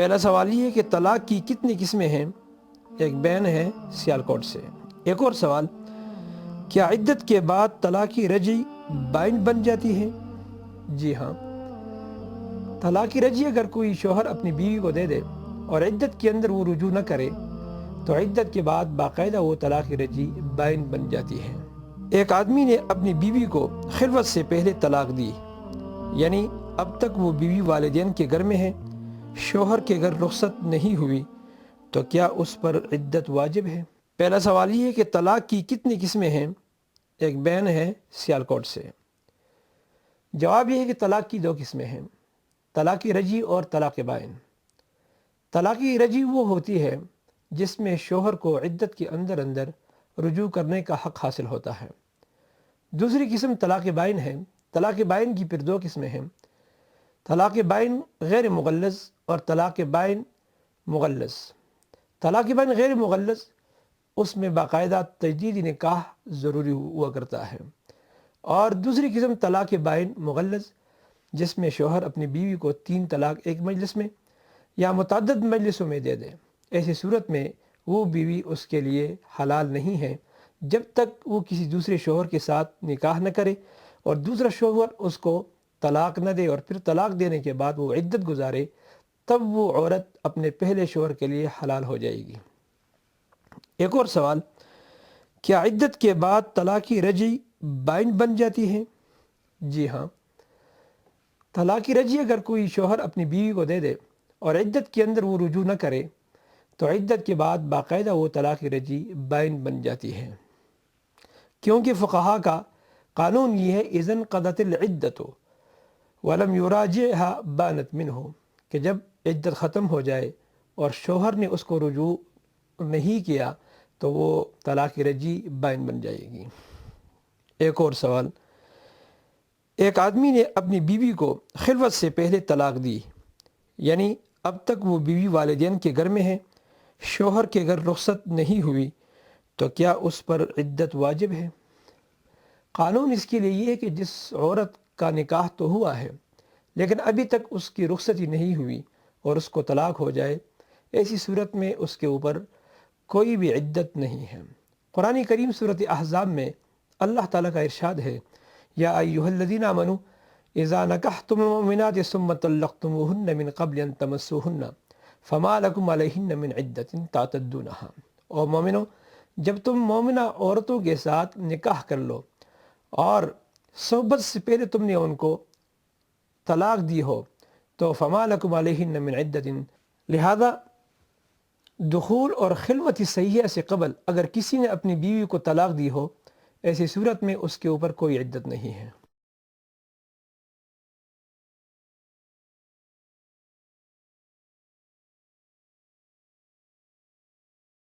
پہلا سوال یہ ہے کہ طلاق کی کتنی قسمیں ہیں؟ ایک بہن ہے سیالکوٹ سے۔ ایک اور سوال، کیا عدت کے بعد طلاق رجعی بائن بن جاتی ہے؟ جی ہاں، طلاق رجعی اگر کوئی شوہر اپنی بیوی کو دے دے اور عدت کے اندر وہ رجوع نہ کرے تو عدت کے بعد باقاعدہ وہ طلاق رجعی بائن بن جاتی ہے۔ ایک آدمی نے اپنی بیوی کو خلوت سے پہلے طلاق دی، یعنی اب تک وہ بیوی والدین کے گھر میں ہے، شوہر کے گھر رخصت نہیں ہوئی، تو کیا اس پر عدت واجب ہے؟ پہلا سوال یہ ہے کہ طلاق کی کتنی قسمیں ہیں؟ ایک بہن ہے سیالکوٹ سے۔ جواب یہ ہے کہ طلاق کی دو قسمیں ہیں، طلاق رجعی اور طلاق بائن۔ طلاق رجعی وہ ہوتی ہے جس میں شوہر کو عدت کے اندر اندر رجوع کرنے کا حق حاصل ہوتا ہے۔ دوسری قسم طلاق بائن ہے۔ طلاق بائن کی پھر دو قسمیں ہیں، طلاق بائن غیر مغلظ اور طلاق بائن مغلظ۔ طلاق بائن غیر مغلظ، اس میں باقاعدہ تجدید نکاح ضروری ہوا کرتا ہے، اور دوسری قسم طلاق بائن مغلظ جس میں شوہر اپنی بیوی کو 3 طلاق ایک مجلس میں یا متعدد مجلسوں میں دے دے۔ ایسی صورت میں وہ بیوی اس کے لیے حلال نہیں ہے جب تک وہ کسی دوسرے شوہر کے ساتھ نکاح نہ کرے اور دوسرا شوہر اس کو طلاق نہ دے، اور پھر طلاق دینے کے بعد وہ عدت گزارے، تب وہ عورت اپنے پہلے شوہر کے لیے حلال ہو جائے گی۔ ایک اور سوال، کیا عدت کے بعد طلاق رجعی بائن بن جاتی ہے؟ جی ہاں، طلاق رجعی اگر کوئی شوہر اپنی بیوی کو دے دے اور عدت کے اندر وہ رجوع نہ کرے تو عدت کے بعد باقاعدہ وہ طلاق رجعی بائن بن جاتی ہے، کیونکہ فقہا کا قانون یہ ہے اذا انقضت العدت ولم یراجعها بانت منہ، کہ جب عدت ختم ہو جائے اور شوہر نے اس کو رجوع نہیں کیا تو وہ طلاق رجعی بائن بن جائے گی۔ ایک اور سوال، ایک آدمی نے اپنی بیوی کو خلوت سے پہلے طلاق دی، یعنی اب تک وہ بیوی والدین کے گھر میں ہے، شوہر کے گھر رخصت نہیں ہوئی، تو کیا اس پر عدت واجب ہے؟ قانون اس کے لیے یہ ہے کہ جس عورت کا نکاح تو ہوا ہے لیکن ابھی تک اس کی رخصتی نہیں ہوئی اور اس کو طلاق ہو جائے، ایسی صورت میں اس کے اوپر کوئی بھی عدت نہیں ہے۔ قرآن کریم سورۃ احزاب میں اللہ تعالیٰ کا ارشاد ہے، یا ایھا الذین آمنوا اذا نکحتم المؤمنات ثم طلقتموہن من قبل ان تمسوہن فما لکم علیہن من عدت تعتدونہا۔ اور مومنو، جب تم مومنہ عورتوں کے ساتھ نکاح کر لو اور صحبت سے پہلے تم نے ان کو طلاق دی ہو تو فما لکم علیہن من عدت، لہذا دخول اور خلوت صحیحہ سے قبل اگر کسی نے اپنی بیوی کو طلاق دی ہو، ایسی صورت میں اس کے اوپر کوئی عدت نہیں ہے۔